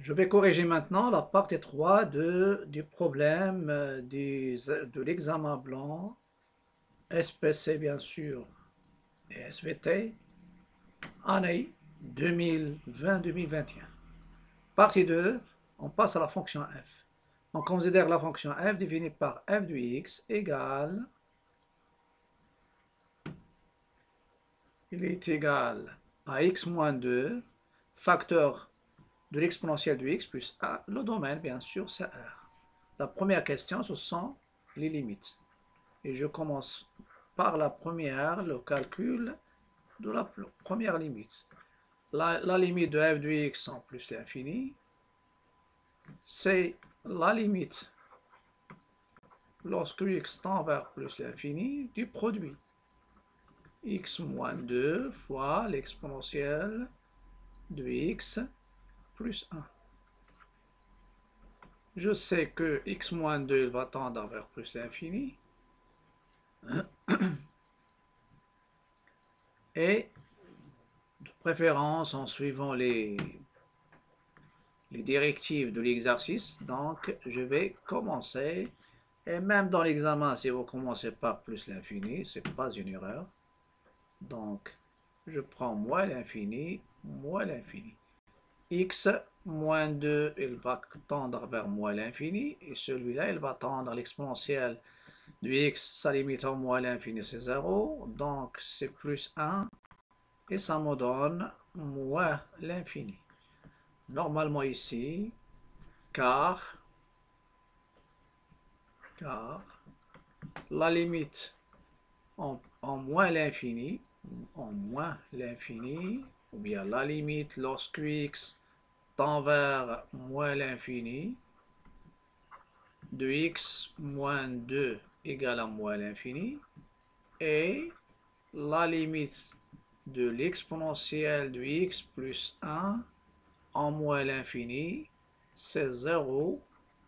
Je vais corriger maintenant la partie 3 du problème de l'examen blanc, SPC bien sûr et SVT, année 2020-2021. Partie 2, on passe à la fonction f. On considère la fonction f définie par f de x égale, il est égal à x moins 2, facteur de l'exponentielle de x plus a. Le domaine, bien sûr, c'est R. La première question, ce sont les limites. Et je commence par la première, le calcul de la première limite. La limite de f de x en plus l'infini, c'est la limite lorsque x tend vers plus l'infini du produit x moins 2 fois l'exponentielle de x plus 1. Je sais que x moins 2 va tendre vers plus l'infini. Et de préférence en suivant les directives de l'exercice, donc je vais commencer. Et même dans l'examen, si vous commencez par plus l'infini, ce n'est pas une erreur. Donc, je prends moins l'infini, x moins 2, il va tendre vers moins l'infini, et celui-là, il va tendre l'exponentielle de x, sa limite en moins l'infini, c'est 0, donc c'est plus 1, et ça me donne moins l'infini. Normalement ici, car la limite en moins l'infini, ou bien la limite lorsque x tend vers moins l'infini, de x moins 2 égale à moins l'infini, et la limite de l'exponentielle de x plus 1 en moins l'infini, c'est 0,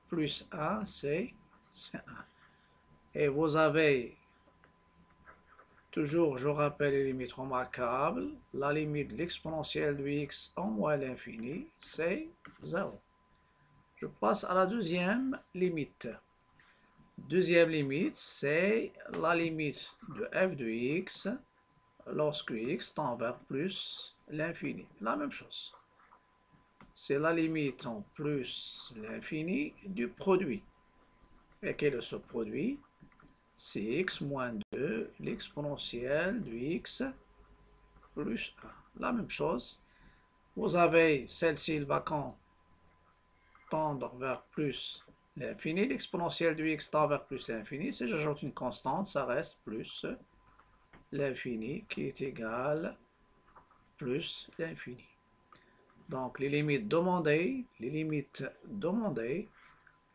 plus 1, c'est 1. Et vous avez toujours, je rappelle les limites remarquables, la limite de l'exponentielle de x en moins l'infini, c'est 0. Je passe à la deuxième limite. Deuxième limite, c'est la limite de f de x lorsque x tend vers plus l'infini. La même chose. C'est la limite en plus l'infini du produit. Et quel est ce produit? C'est x moins 2, l'exponentielle de x plus 1. La même chose. Vous avez celle-ci, il va tendre vers plus l'infini. L'exponentielle de x tend vers plus l'infini. Si j'ajoute une constante, ça reste plus l'infini qui est égal plus l'infini. Donc les limites demandées,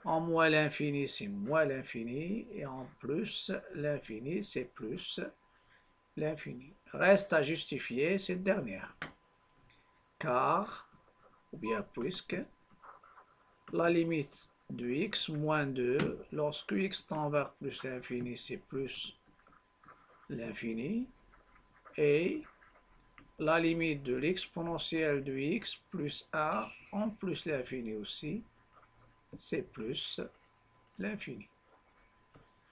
en moins l'infini c'est moins l'infini et en plus l'infini c'est plus l'infini. Reste à justifier cette dernière. Car, ou bien puisque, la limite de x moins 2, lorsque x tend vers plus l'infini, c'est plus l'infini, et la limite de l'exponentielle de x plus a en plus l'infini aussi, c'est plus l'infini.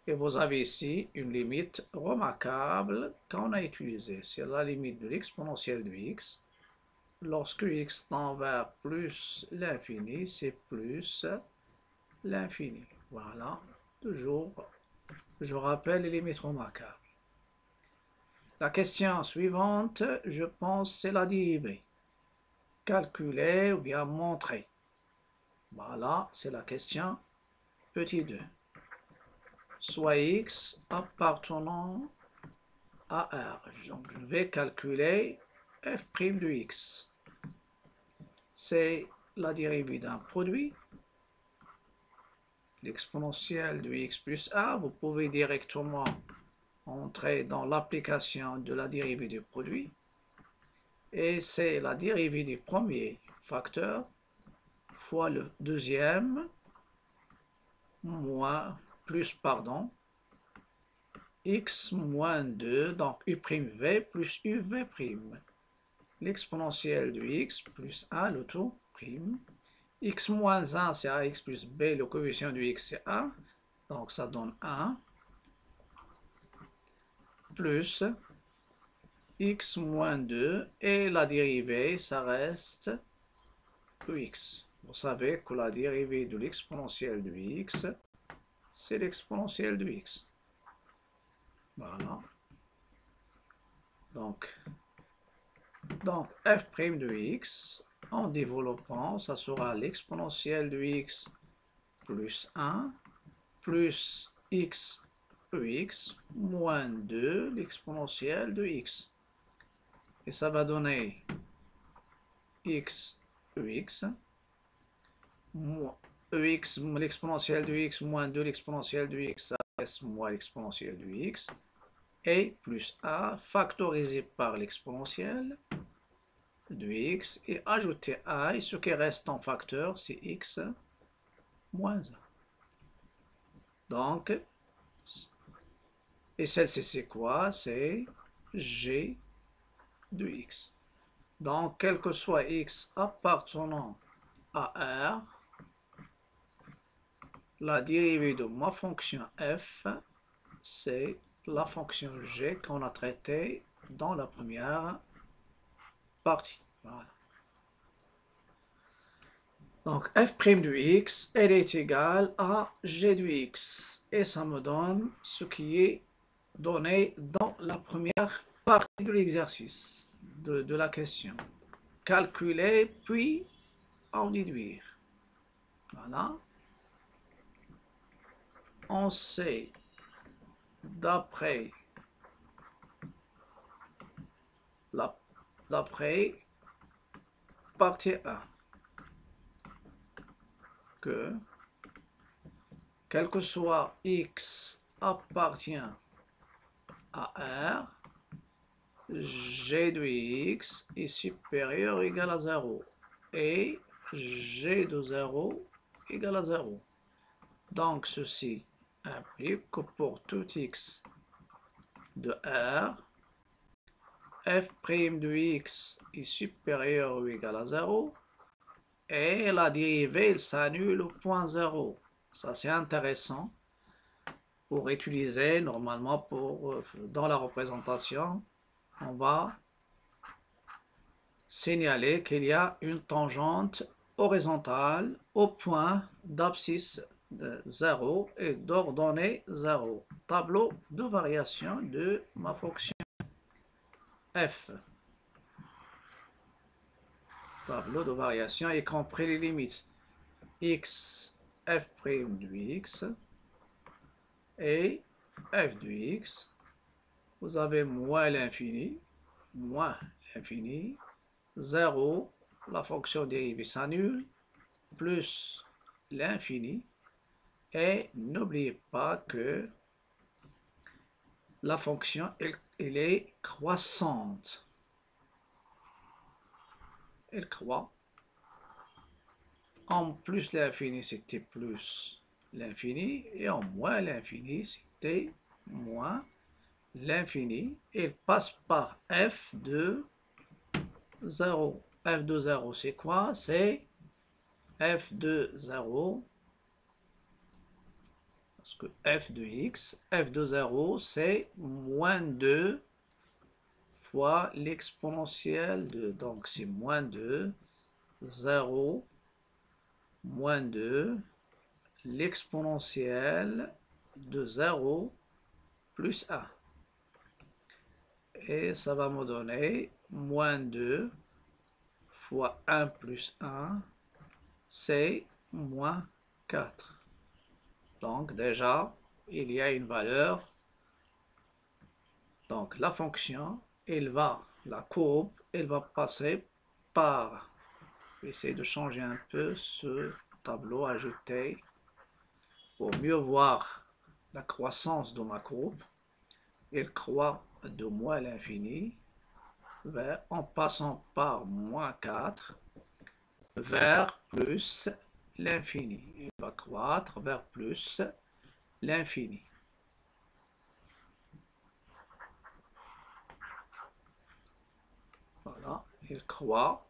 Et vous avez ici une limite remarquable qu'on a utilisée. C'est la limite de l'exponentielle de x. Lorsque x tend vers plus l'infini, c'est plus l'infini. Voilà. Toujours, je rappelle les limites remarquables. La question suivante, je pense, c'est la dérivée. Calculer ou bien montrer. Voilà, c'est la question petit 2. Soit x appartenant à R. Donc, je vais calculer f' de x. C'est la dérivée d'un produit, l'exponentielle de x plus a. Vous pouvez directement entrer dans l'application de la dérivée du produit. Et c'est la dérivée du premier facteur fois le deuxième x moins 2, donc u'v plus uv'. L'exponentielle de x plus a, le tout prime, x moins 1, c'est ax plus b, le coefficient du x, c'est 1. Donc, ça donne 1. Plus x moins 2. Et la dérivée, ça reste x. Vous savez que la dérivée de l'exponentielle de x, c'est l'exponentielle de x. Voilà. Donc f' de x, en développant, ça sera l'exponentielle de x plus 1 plus x ex moins 2 l'exponentielle de x. Et ça va donner x ex, l'exponentielle de x moins 2 l'exponentielle de x, ça reste moins l'exponentielle de x, et plus a factorisé par l'exponentielle de x, et ajouter a, et ce qui reste en facteur, c'est x moins 1. Donc, et celle-ci, c'est quoi? C'est g de x. Donc, quel que soit x appartenant à R, la dérivée de ma fonction f, c'est la fonction g qu'on a traitée dans la première partie. Voilà. Donc, f' de x, elle est égale à g de x. Et ça me donne ce qui est donné dans la première partie de l'exercice, de la question. Calculer, puis en déduire. Voilà. On sait, d'après partie 1, que quel que soit x appartient à R, g de x est supérieur ou égal à 0 et g de 0 égale à 0. Donc ceci implique que pour tout x de R, f' de x est supérieur ou égal à 0 et la dérivée elle s'annule au point 0. Ça c'est intéressant pour utiliser normalement dans la représentation. On va signaler qu'il y a une tangente horizontale au point d'abscisse 0 et d'ordonnée 0. Tableau de variation de ma fonction f. Tableau de variation y compris les limites. X, f' de x et f de x. Vous avez moins l'infini, 0, la fonction dérivée s'annule, plus l'infini. Et n'oubliez pas que la fonction, elle est croissante. Elle croît. En plus l'infini, c'était plus l'infini. Et en moins l'infini, c'était moins l'infini. Elle passe par f de 0. f de 0, c'est quoi? C'est f de 0. Parce que f de x, f de 0, c'est moins 2 fois l'exponentielle de, donc c'est moins 2, 0, moins 2, l'exponentielle de 0 plus 1. Et ça va me donner moins 2 fois 1 plus 1, c'est moins 4. Donc déjà, il y a une valeur. Donc la fonction, la courbe, elle va passer par, je vais essayer de changer un peu ce tableau, ajouter, pour mieux voir la croissance de ma courbe. Elle croît de moins l'infini, en passant par moins 4, vers plus l'infini. Il va croître vers plus l'infini. Voilà, il croît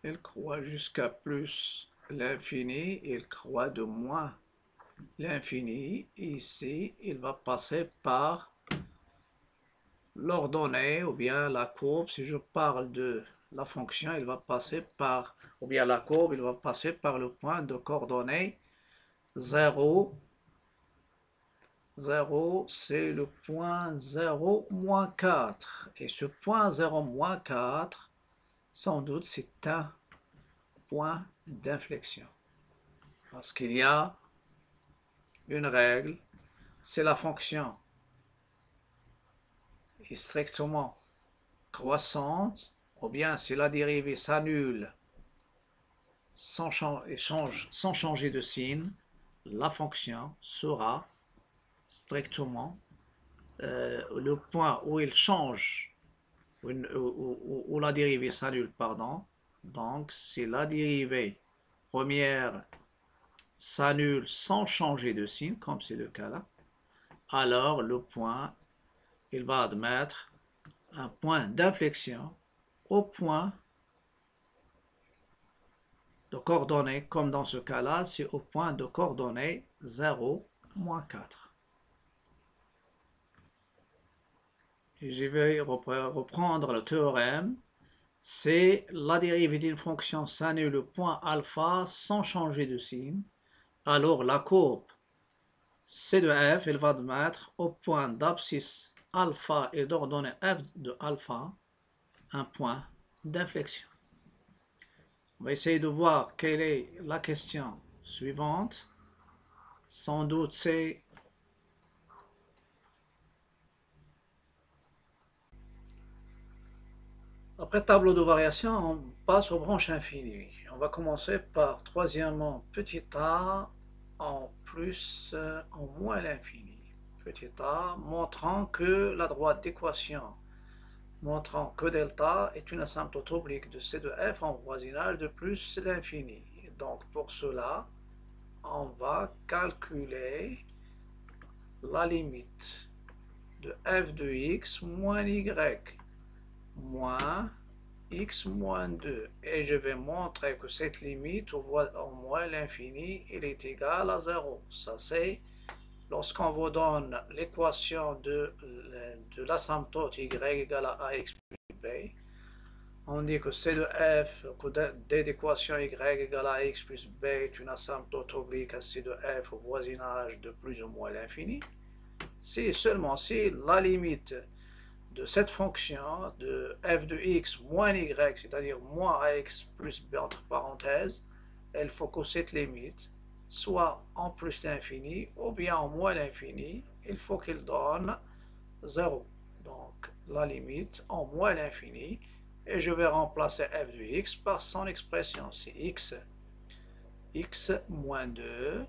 il croît jusqu'à plus l'infini, il croît de moins l'infini. Ici, il va passer par l'ordonnée ou bien la courbe. Si je parle de la fonction, il va passer par, ou bien la courbe, il va passer par le point de coordonnées 0. 0, c'est le point 0, moins 4. Et ce point 0, moins 4, sans doute, c'est un point d'inflexion. Parce qu'il y a une règle, c'est la fonction est strictement croissante, ou bien si la dérivée s'annule sans changer de signe, la fonction sera strictement le point où il change, où la dérivée s'annule, pardon. Donc, si la dérivée première s'annule sans changer de signe, comme c'est le cas là, alors le point, il va admettre un point d'inflexion au point de coordonnées, comme dans ce cas-là, c'est au point de coordonnées 0, moins 4. Et je vais reprendre le théorème. C'est la dérivée d'une fonction s'annule au point alpha sans changer de signe. Alors la courbe C de f, elle va admettre au point d'abscisse alpha et d'ordonnée f de alpha un point d'inflexion. On va essayer de voir quelle est la question suivante. Sans doute c'est après tableau de variation, on passe aux branches infinies. On va commencer par troisièmement petit a en plus en moins l'infini. Petit a montrant que la droite d'équation montrant que delta est une asymptote oblique de C de f en voisinage de plus l'infini. Donc pour cela, on va calculer la limite de f de x moins y moins x moins 2. Et je vais montrer que cette limite au moins l'infini, elle est égale à 0. Ça c'est lorsqu'on vous donne l'équation de l'asymptote y égale à ax plus b. On dit que C de f, que d d'équation y égale à x plus b est une asymptote oblique à C de f au voisinage de plus ou moins l'infini. Si seulement si la limite de cette fonction de f de x moins y, c'est-à-dire moins ax plus b entre parenthèses, il faut que cette limite soit en plus l'infini ou bien en moins l'infini, il faut qu'il donne 0. Donc la limite en moins l'infini, et je vais remplacer f de x par son expression, c'est x moins 2,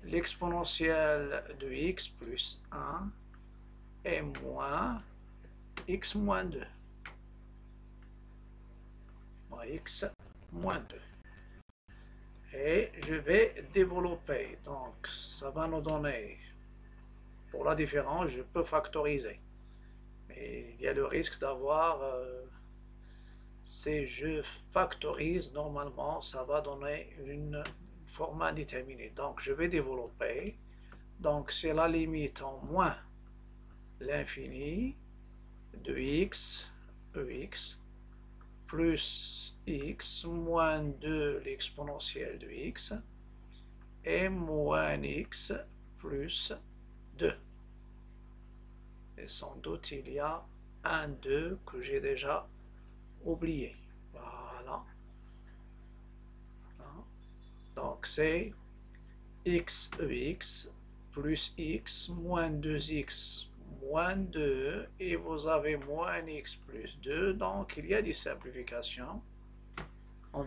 l'exponentielle de x plus 1 et moins x moins 2. X moins 2. Et je vais développer. Donc, ça va nous donner, pour la différence, je peux factoriser. Mais il y a le risque d'avoir, si je factorise, normalement, ça va donner une forme indéterminée. Donc, je vais développer. Donc, c'est la limite en moins l'infini de x, ex, plus x moins 2 l'exponentielle de x et moins x plus 2. Et sans doute il y a un 2 que j'ai déjà oublié. Voilà. Donc c'est x ex plus x moins 2x moins 2 et vous avez moins x plus 2, donc il y a des simplifications. On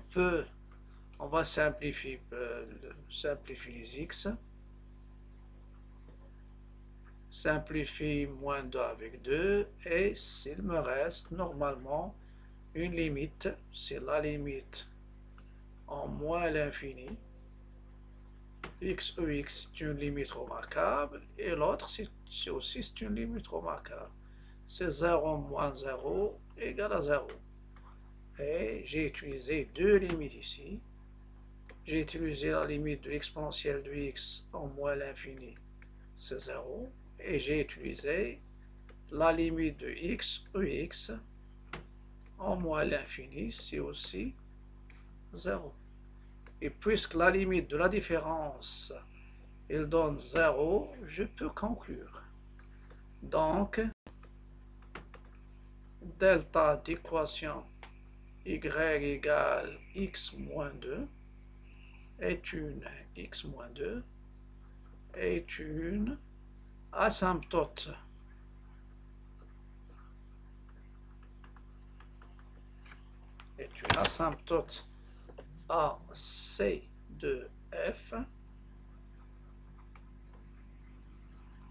va simplifier les x, simplifier moins 2 avec 2 et s'il me reste normalement une limite, c'est la limite en moins l'infini. X c'est une limite remarquable et l'autre c'est aussi une limite remarquable. C'est 0 moins 0 égale à 0. Et j'ai utilisé deux limites ici. J'ai utilisé la limite de l'exponentielle de x en moins l'infini, c'est 0. Et j'ai utilisé la limite de x, ux, en moins l'infini, c'est aussi 0. Et puisque la limite de la différence, il donne 0, je peux conclure. Donc, delta d'équation y égale x moins 2 est une x moins 2 est une asymptote AC de f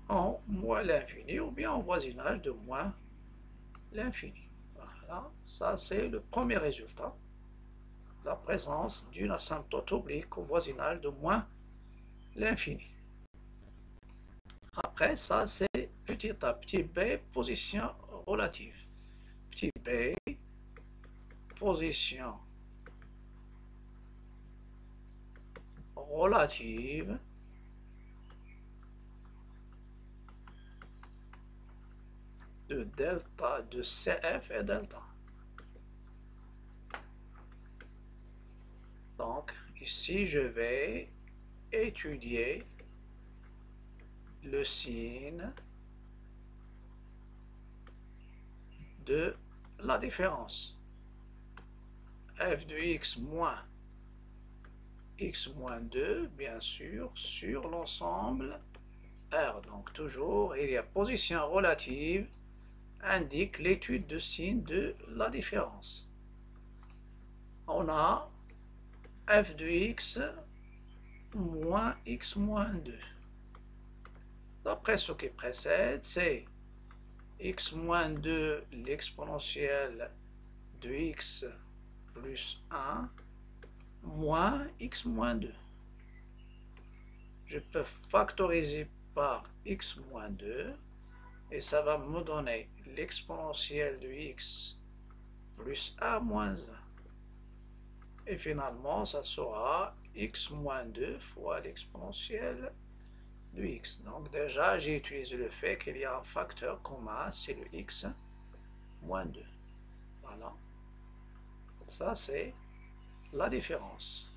en moins l'infini ou bien en voisinage de moins l'infini. Voilà, ça c'est le premier résultat, la présence d'une asymptote oblique au voisinage de moins l'infini. Après ça c'est petit a, petit b, position relative. Petit b, position relative de delta de CF et delta. Donc ici je vais étudier le signe de la différence. F de x moins 2, bien sûr, sur l'ensemble R. Donc toujours, il y a position relative, indique l'étude de signe de la différence. On a f de x moins x moins 2. D'après ce qui précède, c'est x moins 2, l'exponentielle de x plus 1, moins x moins 2. Je peux factoriser par x moins 2, et ça va me donner l'exponentielle de x plus a moins 1. Et finalement, ça sera x moins 2 fois l'exponentielle de x. Donc déjà, j'ai utilisé le fait qu'il y a un facteur commun, c'est le x moins 2. Voilà. Ça, c'est la différence.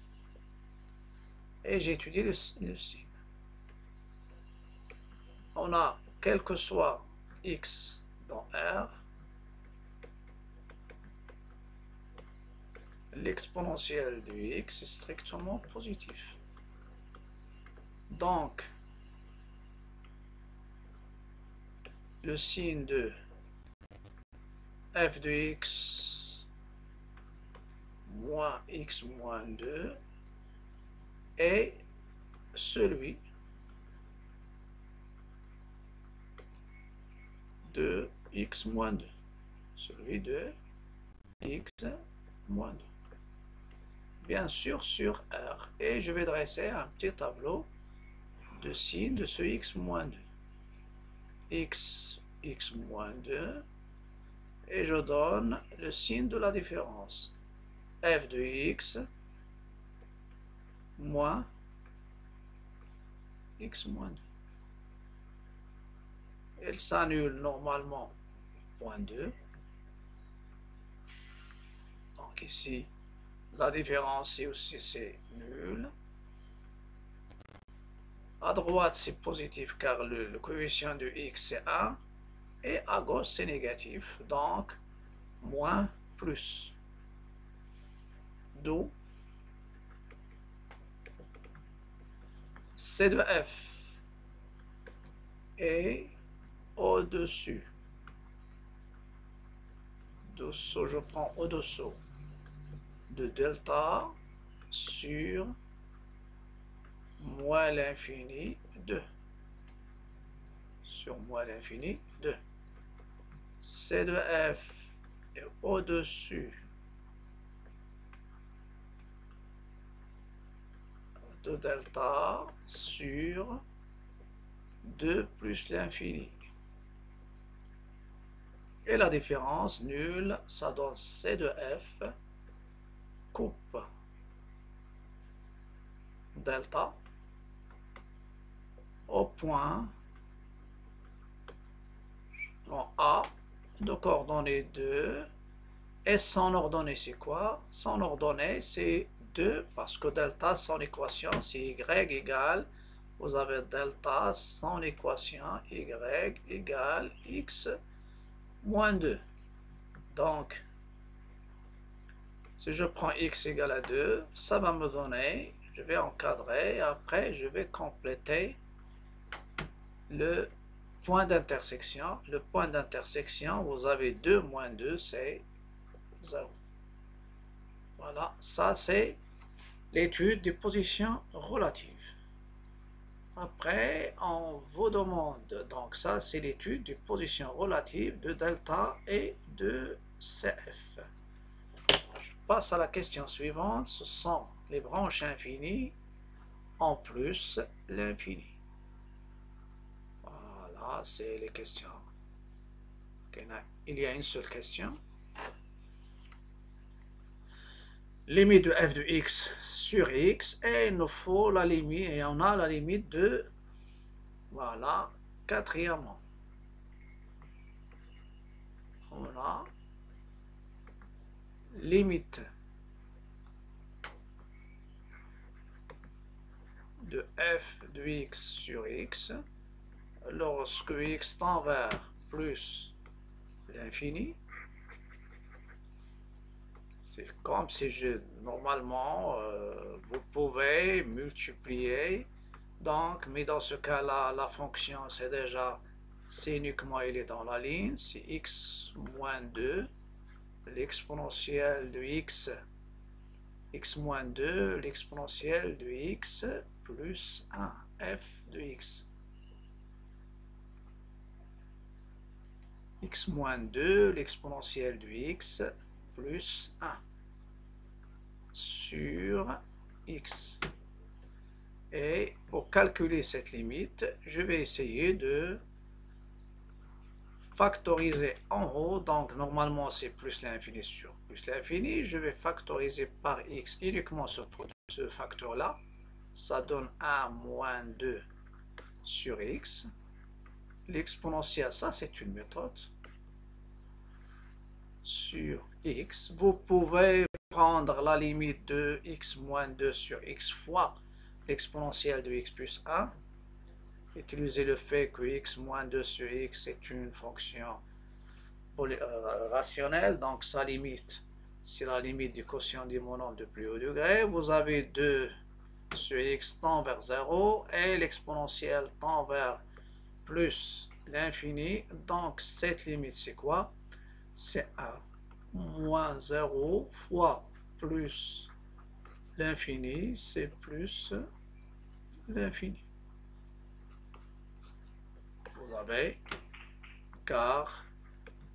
Et j'ai étudié le signe. On a, quel que soit x dans R, l'exponentielle de x est strictement positif. Donc, le signe de f de x moins x moins 2 est celui de x moins 2. Celui de x moins 2. Bien sûr sur R. Et je vais dresser un petit tableau de signes de ce x moins 2. X moins 2. Et je donne le signe de la différence. F de x moins x moins 2. Elle s'annule normalement point 2. Donc ici, la différence aussi c'est nul. À droite c'est positif car le coefficient de x c'est 1. Et à gauche c'est négatif. Donc moins plus. D'où C de f est au-dessus. Je prends au-dessous de delta sur moins l'infini 2. Sur moins l'infini 2. C de f est au-dessus de delta sur 2 plus l'infini. Et la différence, nulle, ça donne C de F, coupe delta au point en A de coordonnées 2. Et son ordonnée, c'est quoi? Son ordonnée, c'est 2, parce que delta, son équation, c'est y égale, vous avez delta, son équation, y égale x moins 2. Donc, si je prends x égale à 2, ça va me donner, je vais encadrer, après je vais compléter le point d'intersection. Le point d'intersection, vous avez 2 moins 2, c'est 0. Voilà, ça c'est l'étude des positions relatives. Après, on vous demande, donc ça c'est l'étude des positions relatives de delta et de CF. Je passe à la question suivante, ce sont les branches infinies en plus l'infini. Voilà, c'est les questions. Il y a une seule question. Limite de f de x sur x, et il nous faut la limite, et on a la limite de, voilà, quatrièmement, on a limite de f de x sur x lorsque x tend vers plus l'infini. C'est comme si normalement, vous pouvez multiplier, donc, mais dans ce cas-là, la fonction, c'est uniquement, il est dans la ligne, c'est x moins 2, l'exponentielle de x moins 2, l'exponentielle de x plus 1, f de x. X moins 2, l'exponentielle de x plus 1 sur x. Et pour calculer cette limite, je vais essayer de factoriser en haut. Donc normalement c'est plus l'infini sur plus l'infini. Je vais factoriser par x uniquement sur ce facteur-là. Ça donne 1 moins 2 sur x. L'exponentielle, ça c'est une méthode. Sur x, vous pouvez prendre la limite de x moins 2 sur x fois l'exponentielle de x plus 1. Utiliser le fait que x moins 2 sur x est une fonction rationnelle, donc sa limite, c'est la limite du quotient du monombre de plus haut degré. Vous avez 2 sur x tend vers 0 et l'exponentielle tend vers plus l'infini. Donc cette limite, c'est quoi? C'est 1 moins 0 fois plus l'infini, c'est plus l'infini. Vous avez, car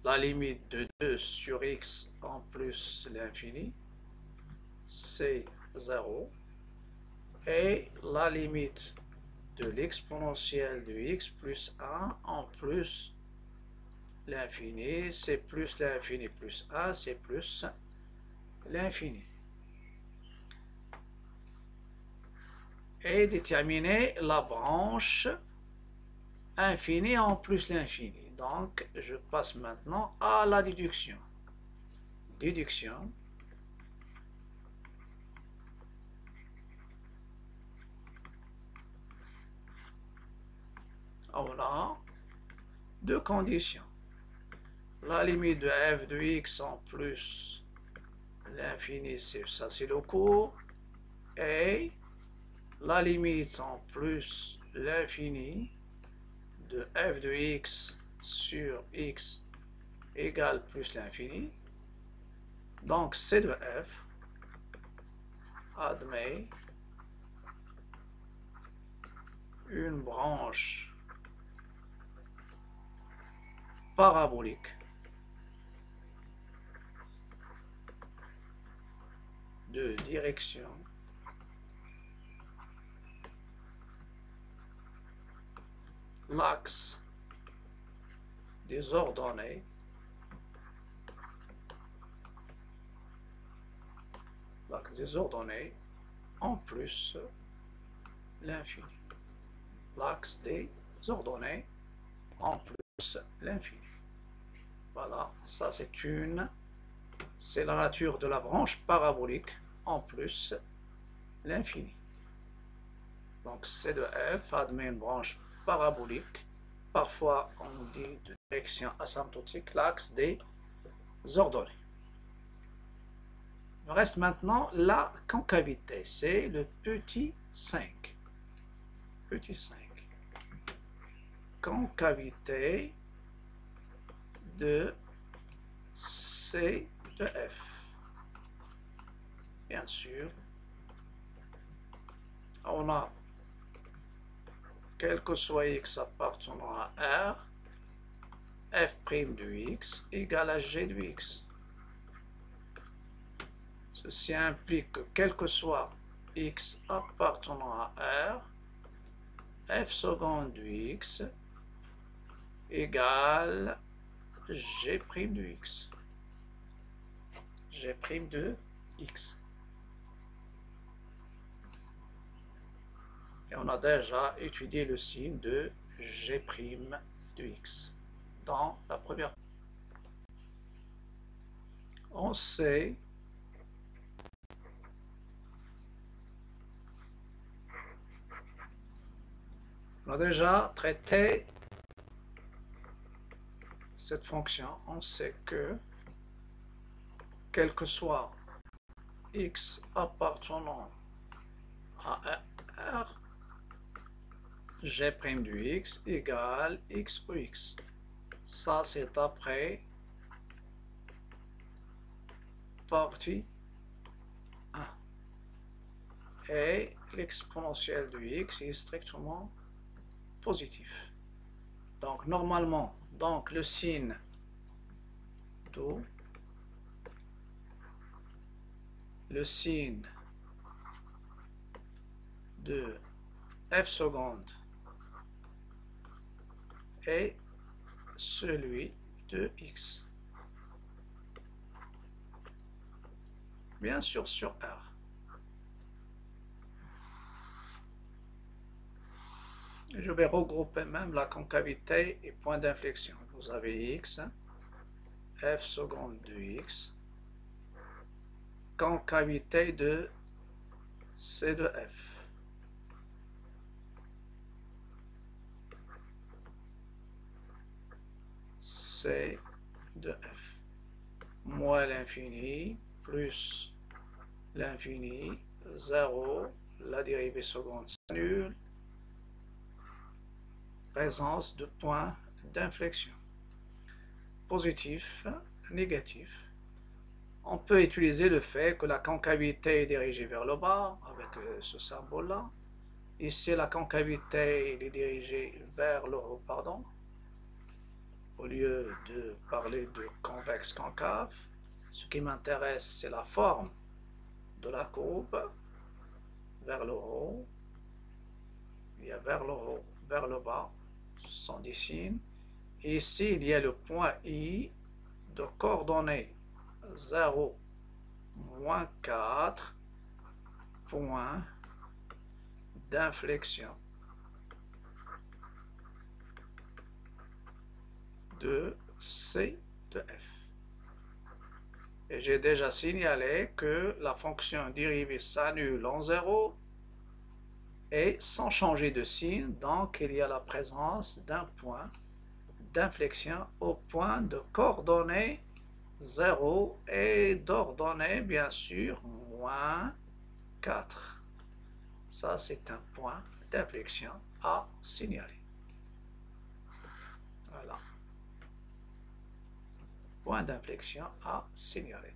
la limite de 2 sur x en plus l'infini, c'est 0. Et la limite de l'exponentielle de x plus 1 en plus l'infini, c'est plus l'infini plus 1, c'est plus l'infini. Et déterminer la branche infinie en plus l'infini. Donc, je passe maintenant à la déduction. Déduction. On a deux conditions. La limite de f de x en plus l'infini, ça c'est le cours. Et la limite en plus l'infini de f de x sur x égale plus l'infini. Donc C de f admet une branche parabolique de direction l'axe des ordonnées des ordonnées en plus l'infini. L'axe des ordonnées en plus l'infini. Voilà, ça c'est la nature de la branche parabolique en plus l'infini. Donc C de F admet une branche parabolique. Parfois on dit de direction asymptotique l'axe des ordonnées. Il reste maintenant la concavité, c'est le petit 5. Petit 5. Concavité de C de F. Bien sûr, on a quel que soit x appartenant à R, f' de x égale à g de x. Ceci implique que quel que soit x appartenant à R, f seconde de x égale g' de x. G' de x. Et on a déjà étudié le signe de g' de x dans la première. On sait on a déjà traité cette fonction. On sait que quel que soit x appartenant à R, g' de x égale x ou x. Ça, c'est après partie 1. Et l'exponentielle de x est strictement positif. Donc, normalement, le signe d'où le signe de f seconde est celui de x. Bien sûr sur R. Je vais regrouper même la concavité et point d'inflexion. Vous avez x, f seconde de x, concavité de C de F. C de F. Moins l'infini, plus l'infini, 0, la dérivée seconde s'annule, présence de point d'inflexion. Positif, négatif. On peut utiliser le fait que la concavité est dirigée vers le bas avec ce symbole-là. Ici, la concavité est dirigée vers le haut, pardon. Au lieu de parler de convexe concave, ce qui m'intéresse, c'est la forme de la courbe vers le haut. Il y a vers le haut, vers le bas, ce sont des signes. Et ici, il y a le point I de coordonnées 0, moins 4, point d'inflexion de C de F. Et j'ai déjà signalé que la fonction dérivée s'annule en 0 et sans changer de signe, donc il y a la présence d'un point d'inflexion au point de coordonnées 0 et d'ordonnées bien sûr moins 4. Ça c'est un point d'inflexion à signaler. Voilà. Point d'inflexion à signaler.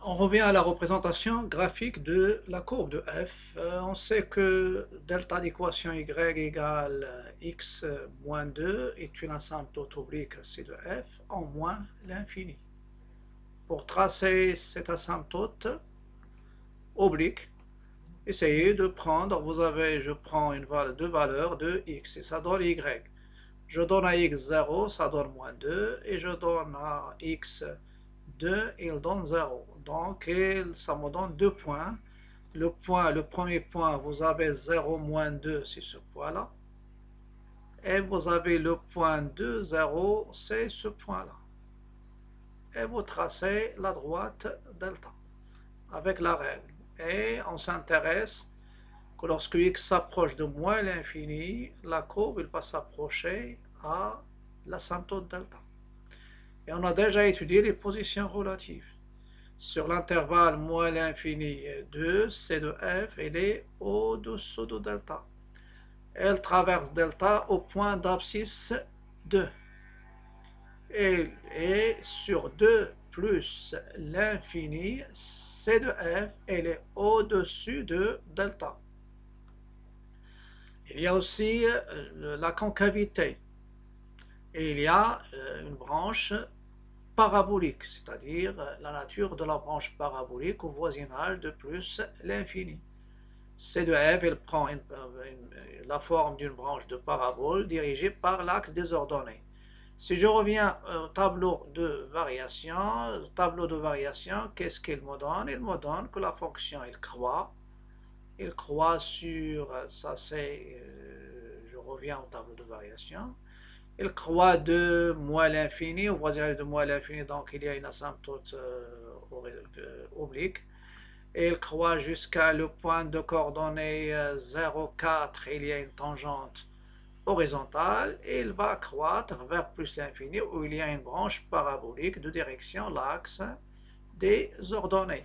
On revient à la représentation graphique de la courbe de f. On sait que delta d'équation y égale x moins 2 est une asymptote oblique C de f en moins l'infini. Pour tracer cette asymptote oblique, essayez de prendre, je prends deux valeurs de x et ça donne y. Je donne à x 0, ça donne moins 2, et je donne à x 2, il donne 0. Donc, ça me donne 2 points. Le premier point, vous avez 0 moins 2, c'est ce point-là. Et vous avez le point 2, 0, c'est ce point-là. Et vous tracez la droite delta avec la règle. Et on s'intéresse que lorsque x s'approche de moins l'infini, la courbe va s'approcher à l'asymptote delta. Et on a déjà étudié les positions relatives. Sur l'intervalle moins l'infini 2, C de f, elle est au-dessous de delta. Elle traverse delta au point d'abscisse 2. Et sur 2 plus l'infini, C de f, elle est au-dessus de delta. Il y a aussi la concavité. Et il y a une branche parabolique, c'est-à-dire la nature de la branche parabolique au voisinage de plus l'infini. C de f, elle prend la forme d'une branche de parabole dirigée par l'axe des ordonnées. Si je reviens au tableau de variation, qu'est-ce qu'il me donne? Il me donne que la fonction, elle croît sur, ça c'est, je reviens au tableau de variation, il croît de moins l'infini, au voisinage de moins l'infini, donc il y a une asymptote oblique, et il croît jusqu'à le point de coordonnées 0, 4, il y a une tangente horizontale, et il va croître vers plus l'infini, où il y a une branche parabolique de direction l'axe des ordonnées.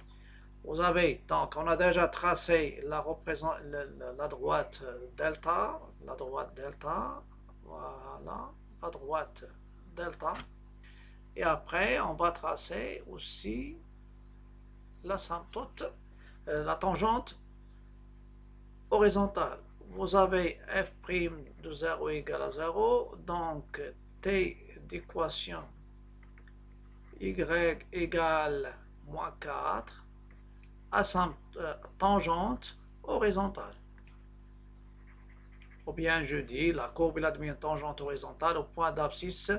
Vous avez, donc, on a déjà tracé la droite delta, voilà, la droite delta, et après on va tracer aussi l'asymptote, la tangente horizontale. Vous avez f' de 0 égale à 0, donc t d'équation y égale moins 4, tangente horizontale. Ou bien je dis la courbe il admet une tangente horizontale au point d'abscisse,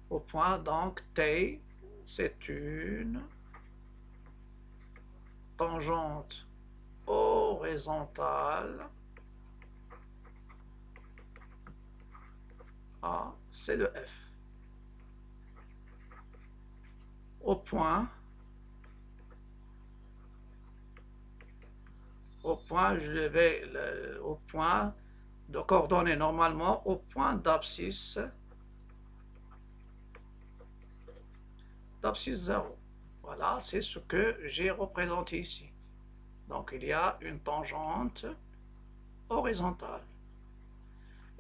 au point donc T, c'est une tangente horizontale à C de F. Au point, je vais au point de coordonnées normalement au point d'abscisse 0. Voilà, c'est ce que j'ai représenté ici. Donc il y a une tangente horizontale.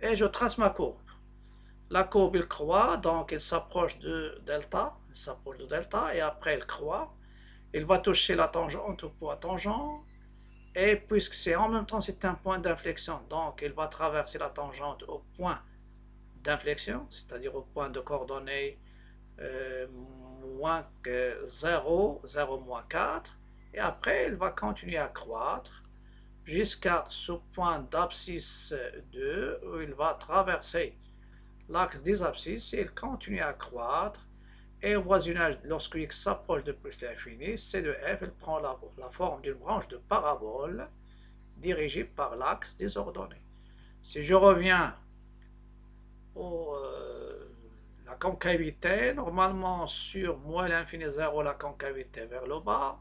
Et je trace ma courbe. La courbe, il croît, donc il s'approche de delta, et après il croît. Il va toucher la tangente au point tangent, et puisque c'est en même temps c'est un point d'inflexion, donc il va traverser la tangente au point d'inflexion, c'est-à-dire au point de coordonnées moins que 0, 0 moins 4, et après il va continuer à croître jusqu'à ce point d'abscisse 2 où il va traverser l'axe des abscisses et il continue à croître. Et au voisinage, lorsque x s'approche de plus l'infini, C de f, elle prend la forme d'une branche de parabole dirigée par l'axe des ordonnées. Si je reviens la concavité, normalement sur moins l'infini 0, la concavité vers le bas,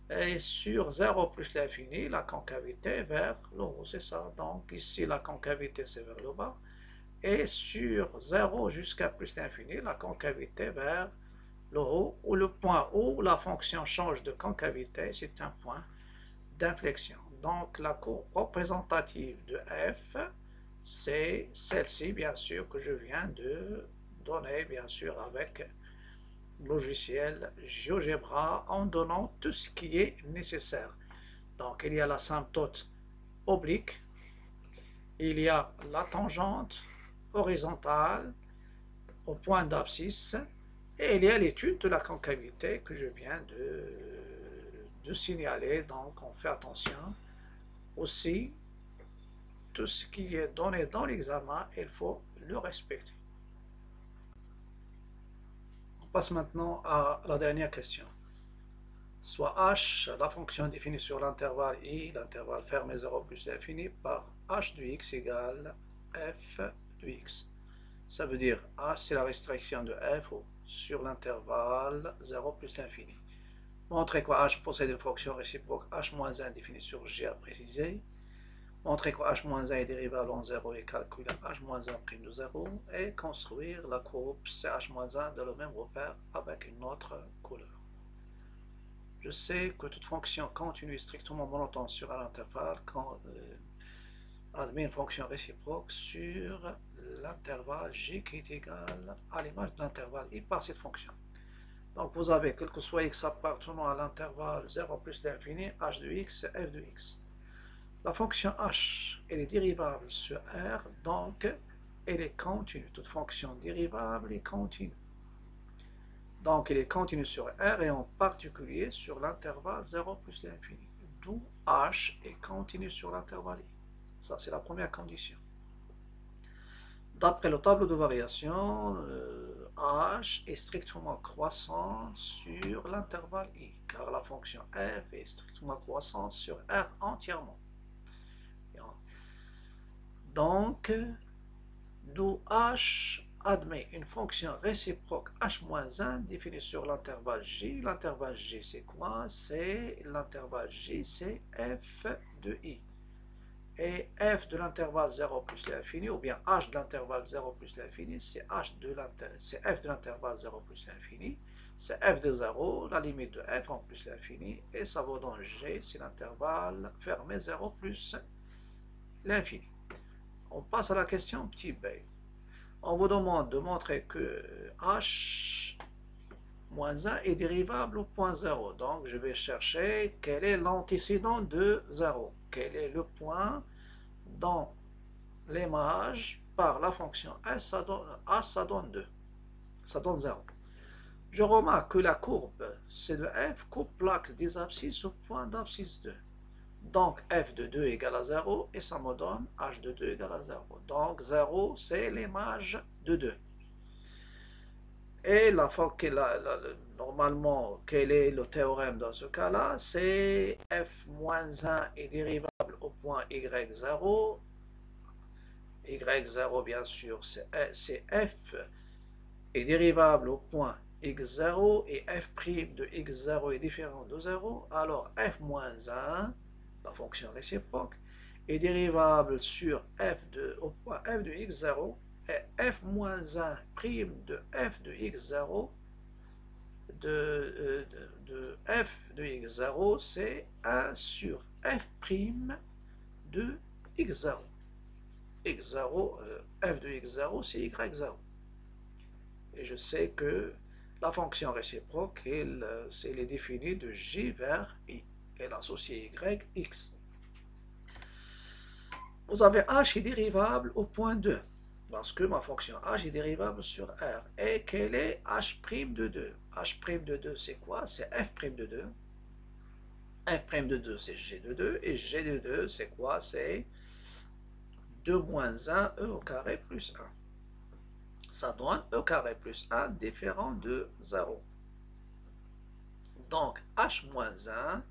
et sur 0 plus l'infini, la concavité vers le haut, c'est ça. Donc ici, la concavité, c'est vers le bas. Et sur 0 jusqu'à plus l'infini, la concavité vers le haut, ou le point où la fonction change de concavité, c'est un point d'inflexion. Donc la courbe représentative de f, c'est celle-ci, bien sûr, que je viens de donner, bien sûr, avec logiciel GeoGebra, en donnant tout ce qui est nécessaire. Donc il y a l'asymptote oblique, il y a la tangente horizontale au point d'abscisse, et il y a l'étude de la concavité que je viens de signaler. Donc on fait attention aussi, tout ce qui est donné dans l'examen, il faut le respecter. On passe maintenant à la dernière question. Soit h, la fonction définie sur l'intervalle i, l'intervalle fermé 0 plus l'infini, par h de x égale f de x. Ça veut dire h, c'est la restriction de f sur l'intervalle 0 plus l'infini. Montrer que h possède une fonction réciproque h-1 définie sur g à préciser. Montrer que h-1 est dérivable en 0 et calculer h-1' de 0. Et construire la courbe ch-1 de le même repère avec une autre couleur. Je sais que toute fonction continue strictement monotone sur un intervalle admet une fonction réciproque sur l'intervalle g qui est égal à l'image de l'intervalle i par cette fonction. Donc vous avez, quel que soit x appartenant à l'intervalle 0 plus l'infini, h de x, f de x. La fonction h, elle est dérivable sur R, donc elle est continue. Toute fonction dérivable est continue. Donc elle est continue sur R et en particulier sur l'intervalle 0 plus l'infini. D'où h est continue sur l'intervalle i. Ça, c'est la première condition. D'après le tableau de variation, h est strictement croissant sur l'intervalle i, car la fonction f est strictement croissante sur R entièrement. Donc, d'où h admet une fonction réciproque h-1 définie sur l'intervalle j. L'intervalle j, c'est quoi? C'est l'intervalle j, c'est f de i. Et f de l'intervalle 0 plus l'infini, ou bien h de l'intervalle 0 plus l'infini, c'est f de l'intervalle 0 plus l'infini, c'est f de 0, la limite de f en plus l'infini, et ça vaut donc g, c'est l'intervalle fermé 0 plus l'infini. On passe à la question petit b. On vous demande de montrer que h-1 est dérivable au point 0. Donc je vais chercher quel est l'antécédent de 0. Quel est le point dans l'image par la fonction h, ça donne 2. Ça donne 0. Je remarque que la courbe C de f coupe l'axe des abscisses au point d'abscisse 2. Donc f de 2 égale à 0 et ça me donne h de 2 égale à 0. Donc 0 c'est l'image de 2. Et normalement, quel est le théorème dans ce cas-là? C'est f-1 est dérivable au point y0. y0 bien sûr c'est f est dérivable au point x0 et f' de x0 est différent de 0. Alors f-1, la fonction réciproque, est dérivable sur au point f de x0 et f-1' de f de x0 de f de x0 c'est 1 sur f' de x0. F de x0 c'est y0. Et je sais que la fonction réciproque elle est définie de j vers i. Elle associe y, x. Vous avez h est dérivable au point 2, parce que ma fonction h est dérivable sur R. Et quel est h' de 2? H' de 2 c'est quoi? C'est f' de 2. F' de 2 c'est g de 2. Et g de 2 c'est quoi? C'est 2 moins 1 e au carré plus 1. Ça donne e carré plus 1 différent de 0. Donc h-1,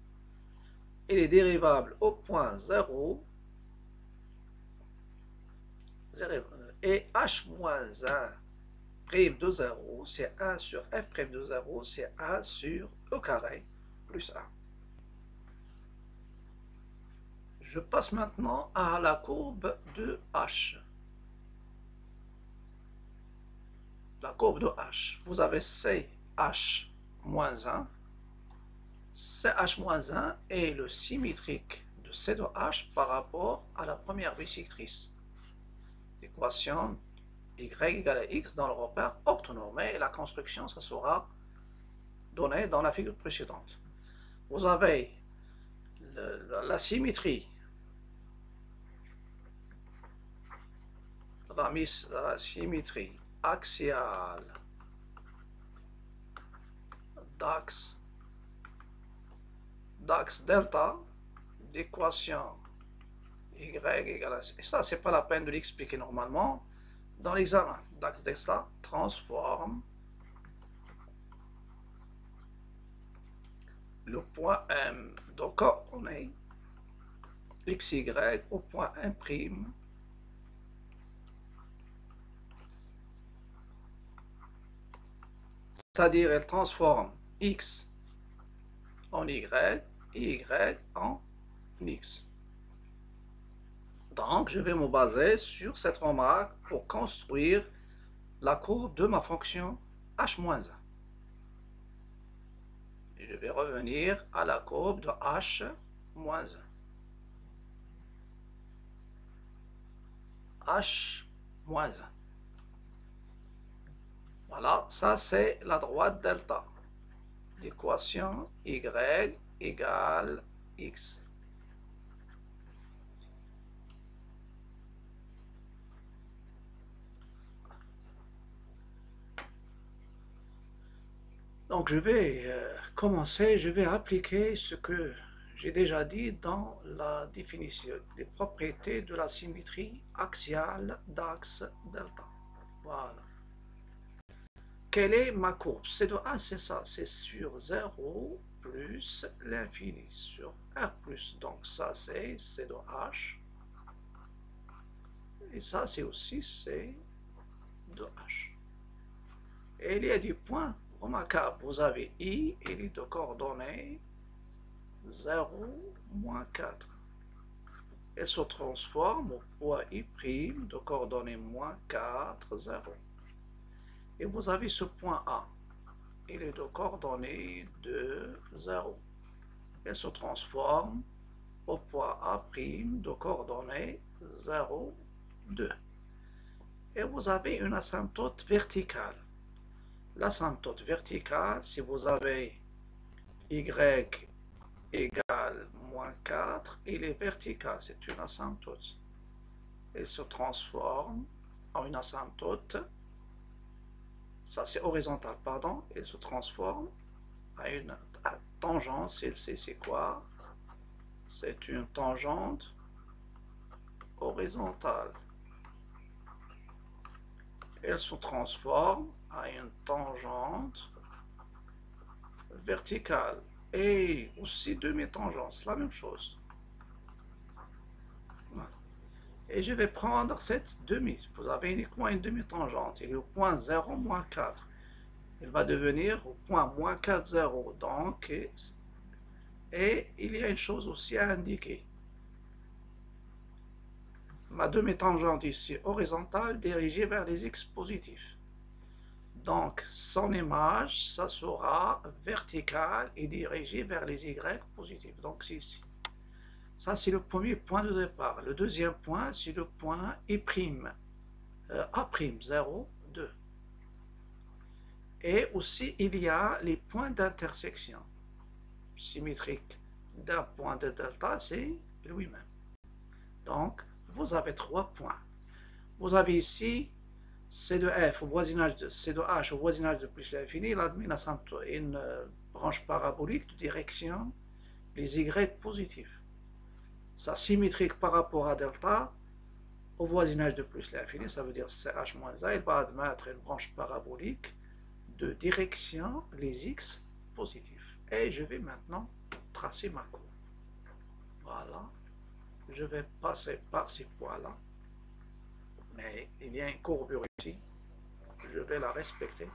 il est dérivable au point 0, et h-1' de 0, c'est 1 sur f' de 0, c'est 1 sur e carré plus 1. Je passe maintenant à la courbe de h. La courbe de h. Vous avez CH-1. CH-1 est le symétrique de C de h par rapport à la première bisectrice. L'équation y égale à x dans le repère orthonormé et la construction, ça sera donné dans la figure précédente. Vous avez la symétrie, la symétrie axiale d'axe delta d'équation y égale à... Et ça, c'est pas la peine de l'expliquer normalement. dans l'examen. D'axe d'Exla transforme le point M de coordonnées xy au point M', c'est-à-dire elle transforme x en y et y en x. Donc je vais me baser sur cette remarque pour construire la courbe de ma fonction h-1. Et je vais revenir à la courbe de h-1. h-1. Voilà, ça c'est la droite delta. L'équation y égale x. Donc je vais commencer, je vais appliquer ce que j'ai déjà dit dans la définition des propriétés de la symétrie axiale d'axe delta. Voilà. Quelle est ma courbe? C de A, c'est ça, c'est sur 0 plus l'infini sur R plus. Donc ça c'est C de H. Et ça c'est aussi C de H. Et il y a des points remarquables. Vous avez I et les deux coordonnées 0, moins 4. Elle se transforme au point I' de coordonnées moins 4, 0. Et vous avez ce point A. Il est de coordonnées 2, 0. Elle se transforme au point A' de coordonnées 0, 2. Et vous avez une asymptote verticale. L'asymptote verticale, si vous avez y égale moins 4, il est vertical, c'est une asymptote. Elle se transforme en une asymptote, ça c'est horizontal, pardon, elle se transforme à une tangente, celle-ci c'est quoi? C'est une tangente horizontale. Elle se transforme à une tangente verticale. Et aussi demi-tangente, c'est la même chose. Voilà. Et je vais prendre cette demi. Vous avez uniquement une demi-tangente. Il est au point 0, moins 4. Il va devenir au point moins 4, 0. Donc, et il y a une chose aussi à indiquer. Ma demi-tangente ici horizontale dirigée vers les x positifs. Donc, son image, ça sera vertical et dirigé vers les y positifs. Donc, c'est ici. Ça, c'est le premier point de départ. Le deuxième point, c'est le point I', A', 0, 2. Et aussi, il y a les points d'intersection symétriques d'un point de delta, c'est lui-même. Donc, vous avez 3 points. Vous avez ici C de F au voisinage de C de H au voisinage de plus l'infini, il admet une branche parabolique de direction les Y positifs. Ça symétrique par rapport à delta au voisinage de plus l'infini, ça veut dire CH moins A, il va admettre une branche parabolique de direction les X positifs. Et je vais maintenant tracer ma courbe. Voilà. Je vais passer par ces points-là. Mais il y a une courbure ici. Je vais la respecter.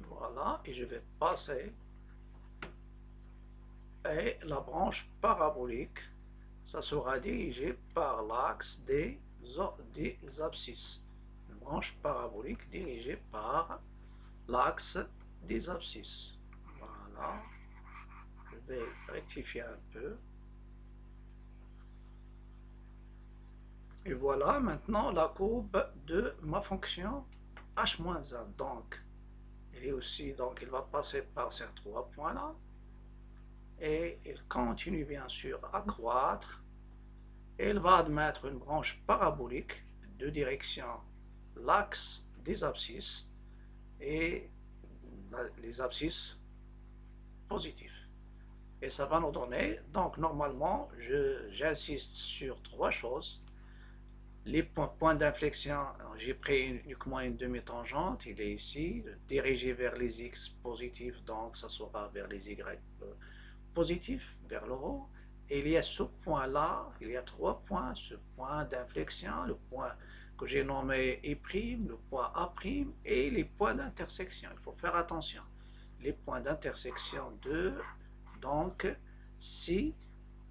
Voilà, et je vais passer. Et la branche parabolique, ça sera dirigé par l'axe des abscisses. Une branche parabolique dirigée par l'axe des abscisses. Voilà. Je vais rectifier un peu. Et voilà maintenant la courbe de ma fonction h-1. Donc, il est aussi, donc il va passer par ces 3 points-là. Et il continue bien sûr à croître. Et il va admettre une branche parabolique de direction l'axe des abscisses. Et les abscisses positif. Et ça va nous donner, donc normalement, j'insiste sur trois choses. Les points d'inflexion, j'ai pris uniquement une demi-tangente, il est ici, dirigé vers les x positifs, donc ça sera vers les y positifs, vers le haut. Et il y a ce point-là, il y a trois points, ce point d'inflexion, le point que j'ai nommé I', le point A' et les points d'intersection. Il faut faire attention. Les points d'intersection donc, si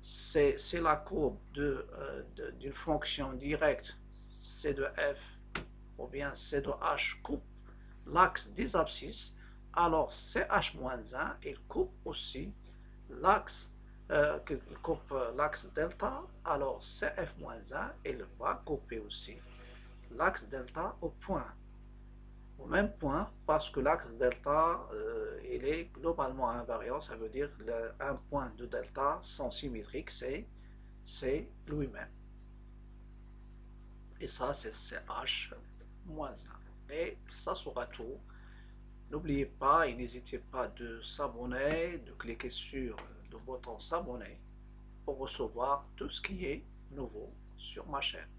c'est la courbe d'une fonction directe C de f ou bien C de h coupe l'axe des abscisses, alors CH-1 il coupe aussi l'axe delta, alors CF-1 il va couper aussi l'axe delta au même point, parce que l'axe delta il est globalement invariant, ça veut dire un point de delta sans symétrique, c'est lui-même. Et ça, c'est CH-1. Et ça sera tout. N'oubliez pas et n'hésitez pas de s'abonner, de cliquer sur le bouton s'abonner pour recevoir tout ce qui est nouveau sur ma chaîne.